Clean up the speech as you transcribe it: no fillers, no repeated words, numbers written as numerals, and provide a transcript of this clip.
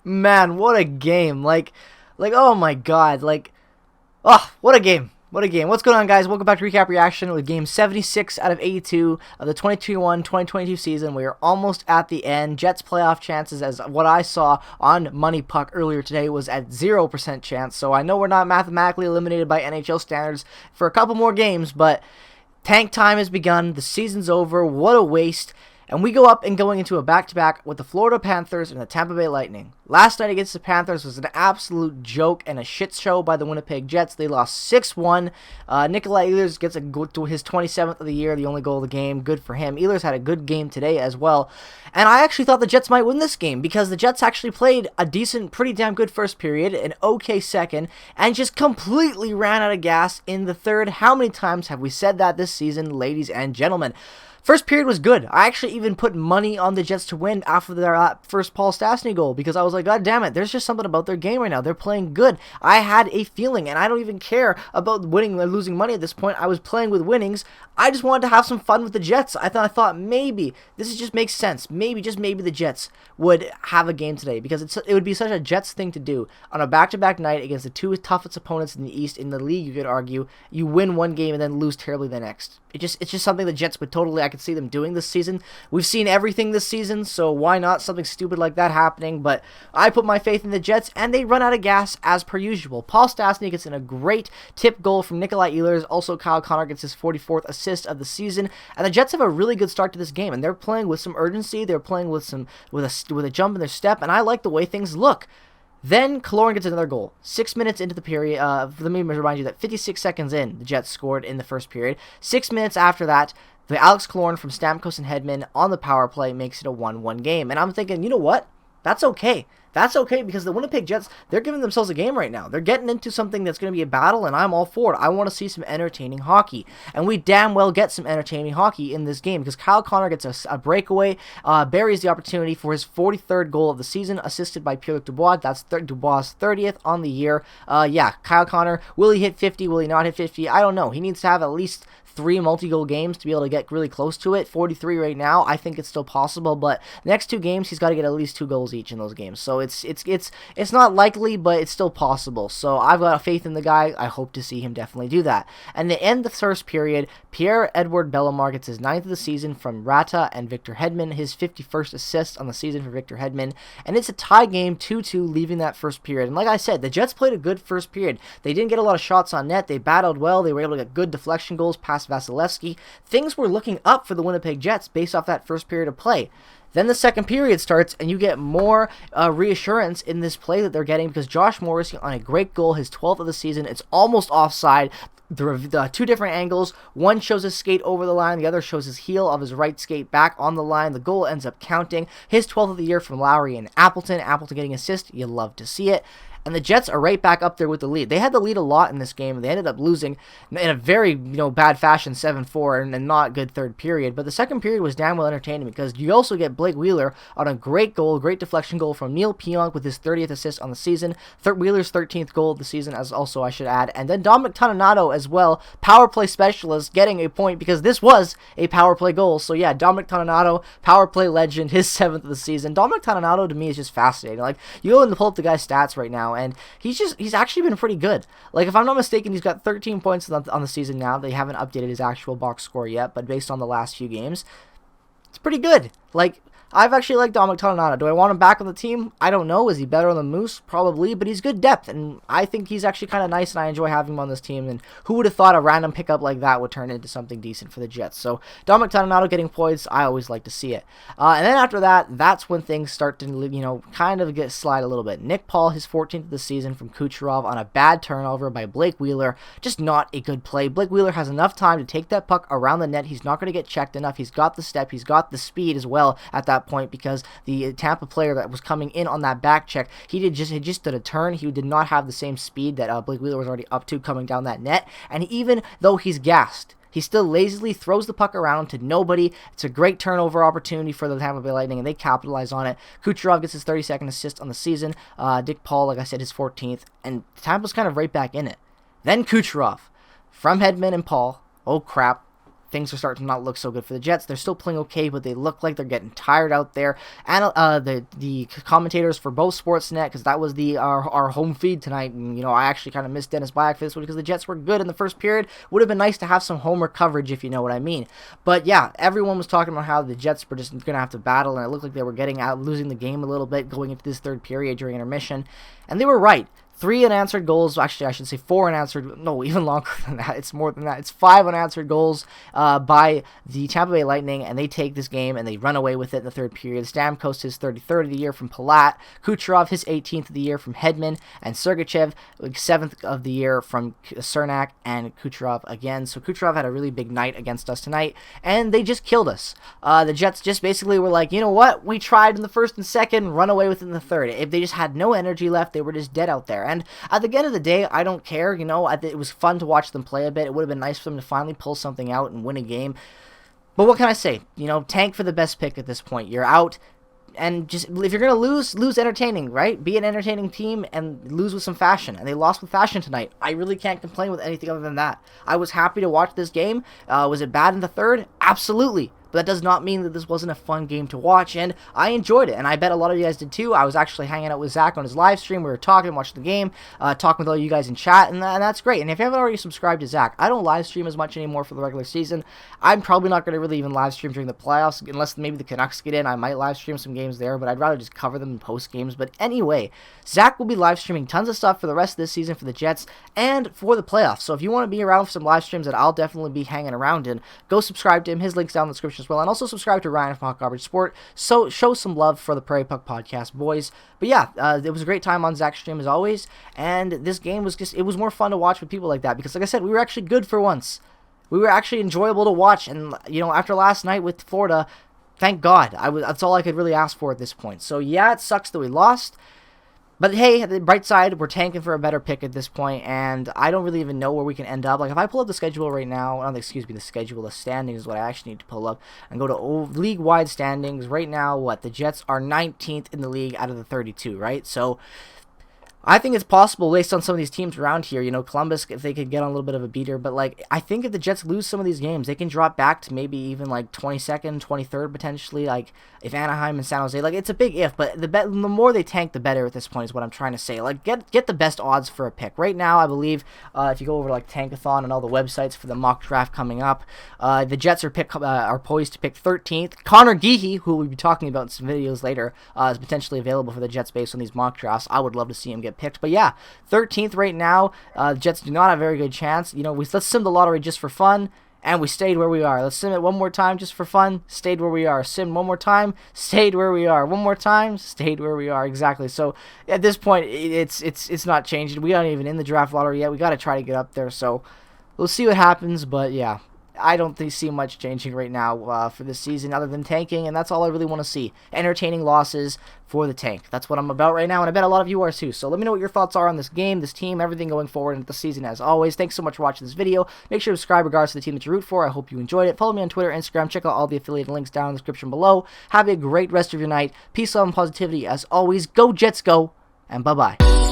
Man, what a game. Oh my god. Oh, what a game. What a game. What's going on, guys? Welcome back to Recap Reaction with game 76 out of 82 of the 2021-2022 season. We are almost at the end. Jets playoff chances, as what I saw on Money Puck earlier today, was at 0% chance. So I know we're not mathematically eliminated by NHL standards for a couple more games, but tank time has begun. The season's over. What a waste. And we go up and going into a back-to-back with the Florida Panthers and the Tampa Bay Lightning. Last night against the Panthers was an absolute joke and a shit show by the Winnipeg Jets. They lost 6-1. Nikolai Ehlers gets to his 27th of the year, the only goal of the game. Good for him. Ehlers had a good game today as well. And I actually thought the Jets might win this game because the Jets actually played a decent, pretty damn good first period, an okay second, and just completely ran out of gas in the third. How many times have we said that this season, ladies and gentlemen? First period was good. I actually even put money on the Jets to win after their first Paul Stastny goal because I was like, God damn it, there's just something about their game right now. They're playing good. I had a feeling, and I don't even care about winning or losing money at this point. I was playing with winnings. I just wanted to have some fun with the Jets. I thought maybe, just makes sense. Maybe, just maybe the Jets would have a game today because it would be such a Jets thing to do. On a back-to-back night against the two toughest opponents in the East in the league, you could argue, you win one game and then lose terribly the next. It's just something the Jets would totally, I could see them doing this season. We've seen everything this season, so why not something stupid like that happening? But I put my faith in the Jets, and they run out of gas as per usual. Paul Stastny gets in a great tip goal from Nikolai Ehlers. Also, Kyle Connor gets his 44th assist of the season, and the Jets have a really good start to this game, and they're playing with some urgency. They're playing with a jump in their step, and I like the way things look. Then Killorn gets another goal. 6 minutes into the period, let me remind you that 56 seconds in, the Jets scored in the first period. 6 minutes after that, the Alex Killorn from Stamkos and Hedman on the power play makes it a 1-1 game. And I'm thinking, you know what? That's okay. That's okay because the Winnipeg Jets, they're giving themselves a game right now. They're getting into something that's going to be a battle, and I'm all for it. I want to see some entertaining hockey. And we damn well get some entertaining hockey in this game because Kyle Connor gets a breakaway, buries the opportunity for his 43rd goal of the season, assisted by Pierre-Luc Dubois. That's Dubois' 30th on the year. Yeah, Kyle Connor, will he hit 50? Will he not hit 50? I don't know. He needs to have at least 3 multi-goal games to be able to get really close to it. 43 right now. I think it's still possible, but next 2 games, he's got to get at least 2 goals each in those games. So it's not likely, but it's still possible. So I've got faith in the guy. I hope to see him definitely do that. And to end the first period, Pierre-Edouard Bellemare gets his 9th of the season from Rata and Victor Hedman, his 51st assist on the season for Victor Hedman. And it's a tie game, 2-2, leaving that first period. And like I said, the Jets played a good first period. They didn't get a lot of shots on net. They battled well. They were able to get good deflection goals past Vasilevsky. Things were looking up for the Winnipeg Jets based off that first period of play. Then the second period starts, and you get more reassurance in this play that they're getting because Josh Morrissey on a great goal, his 12th of the season. It's almost offside. The 2 different angles. One shows his skate over the line. The other shows his heel of his right skate back on the line. The goal ends up counting. His 12th of the year from Lowry and Appleton. Appleton getting assist. You love to see it. And the Jets are right back up there with the lead. They had the lead a lot in this game. They ended up losing in a very bad fashion, 7-4, and not good third period. But the second period was damn well entertaining because you also get Blake Wheeler on a great goal, great deflection goal from Neil Pionk with his 30th assist on the season. Wheeler's 13th goal of the season, as also I should add. And then Dominic Toninato as well, power play specialist, getting a point because this was a power play goal. So yeah, Dominic Toninato, power play legend, his 7th of the season. Dominic Toninato to me is just fascinating. Like, you go and pull up the guy's stats right now, and he's actually been pretty good. Like, if I'm not mistaken, he's got 13 points on the season now. They haven't updated his actual box score yet, but based on the last few games, it's pretty good. Like, I've actually liked Dominic Toninato. Do I want him back on the team? I don't know. Is he better on the Moose? Probably, but he's good depth, and I think he's actually kind of nice, and I enjoy having him on this team, and who would have thought a random pickup like that would turn into something decent for the Jets? So, Dominic Toninato getting points, I always like to see it. And then after that, that's when things start to, kind of slide a little bit. Nick Paul, his 14th of the season from Kucherov on a bad turnover by Blake Wheeler. Just not a good play. Blake Wheeler has enough time to take that puck around the net. He's not going to get checked enough. He's got the step. He's got the speed as well at that point because the Tampa player that was coming in on that back check, he just did a turn. He did not have the same speed that Blake Wheeler was already up to coming down that net. And even though he's gassed, he still lazily throws the puck around to nobody. It's a great turnover opportunity for the Tampa Bay Lightning, and they capitalize on it. Kucherov gets his 32nd assist on the season. Dick Paul, like I said, his 14th. And Tampa's kind of right back in it. Then Kucherov, from Hedman and Paul. Oh, crap. things are starting to not look so good for the Jets. They're still playing okay, but they look like they're getting tired out there. And the commentators for both Sportsnet, because that was our home feed tonight, and I actually kind of missed Dennis Black for this one because the Jets were good in the first period. Would have been nice to have some homer coverage, if you know what I mean. But yeah, everyone was talking about how the Jets were just going to have to battle, and it looked like they were losing the game a little bit going into this third period during intermission. And they were right. 3 unanswered goals. Actually, I should say 4 unanswered. No, even longer than that. It's more than that. It's 5 unanswered goals by the Tampa Bay Lightning, and they take this game and they run away with it in the third period. Stamkos his 33rd of the year from Palat, Kucherov his 18th of the year from Hedman, and Sergachev 7th of the year from Cernak and Kucherov again. So Kucherov had a really big night against us tonight, and they just killed us. The Jets just basically were like, you know what? We tried in the first and second, run away with it in the third. If they just had no energy left, they were just dead out there. And at the end of the day, I don't care. It was fun to watch them play a bit. It would have been nice for them to finally pull something out and win a game. But what can I say? Tank for the best pick at this point. You're out. And just, if you're going to lose entertaining, right? Be an entertaining team and lose with some fashion. And they lost with fashion tonight. I really can't complain with anything other than that. I was happy to watch this game. Was it bad in the third? Absolutely. But that does not mean that this wasn't a fun game to watch, and I enjoyed it, and I bet a lot of you guys did too. I was actually hanging out with Zach on his live stream. We were talking, watching the game, talking with all you guys in chat, and that's great. And if you haven't already subscribed to Zach, I don't live stream as much anymore for the regular season. I'm probably not going to really even live stream during the playoffs, unless maybe the Canucks get in. I might live stream some games there, but I'd rather just cover them in post games. But anyway, Zach will be live streaming tons of stuff for the rest of this season for the Jets and for the playoffs. So if you want to be around for some live streams that I'll definitely be hanging around in, go subscribe to him. His link's down in the description as well, and also subscribe to Ryan from Hot Garbage Sport. So show some love for the Prairie Puck Podcast, boys. But yeah, it was a great time on Zach's stream as always, and this game was it was more fun to watch with people like that because, like I said, we were actually good for once. We were actually enjoyable to watch, and after last night with Florida, thank God, that's all I could really ask for at this point. So yeah, it sucks that we lost. But hey, the bright side, we're tanking for a better pick at this point, and I don't really even know where we can end up. Like, if I pull up the schedule right now, the standings is what I actually need to pull up, and go to league-wide standings. Right now, the Jets are 19th in the league out of the 32, right? So I think it's possible based on some of these teams around here. Columbus, if they could get on a little bit of a beater. But, I think if the Jets lose some of these games, they can drop back to maybe even, 22nd, 23rd, potentially. If Anaheim and San Jose, it's a big if. But the more they tank, the better at this point is what I'm trying to say. Get the best odds for a pick. Right now, I believe, if you go over to, Tankathon and all the websites for the mock draft coming up, the Jets are poised to pick 13th. Connor Geehy, who we'll be talking about in some videos later, is potentially available for the Jets based on these mock drafts. I would love to see him get picked. But yeah, 13th right now. The Jets do not have a very good chance. Let's sim the lottery just for fun, and we stayed where we are. Let's sim it one more time just for fun, stayed where we are. Sim one more time, stayed where we are. One more time, stayed where we are. Exactly. So at this point, it's not changing. We aren't even in the draft lottery yet. We got to try to get up there. So we'll see what happens. But yeah, I don't see much changing right now for this season other than tanking, and that's all I really want to see. Entertaining losses for the tank. That's what I'm about right now, and I bet a lot of you are too. So let me know what your thoughts are on this game, this team, everything going forward into the season as always. Thanks so much for watching this video. Make sure to subscribe regardless of the team that you root for. I hope you enjoyed it. Follow me on Twitter, Instagram. Check out all the affiliated links down in the description below. Have a great rest of your night. Peace, love, and positivity as always. Go Jets, go, and bye-bye.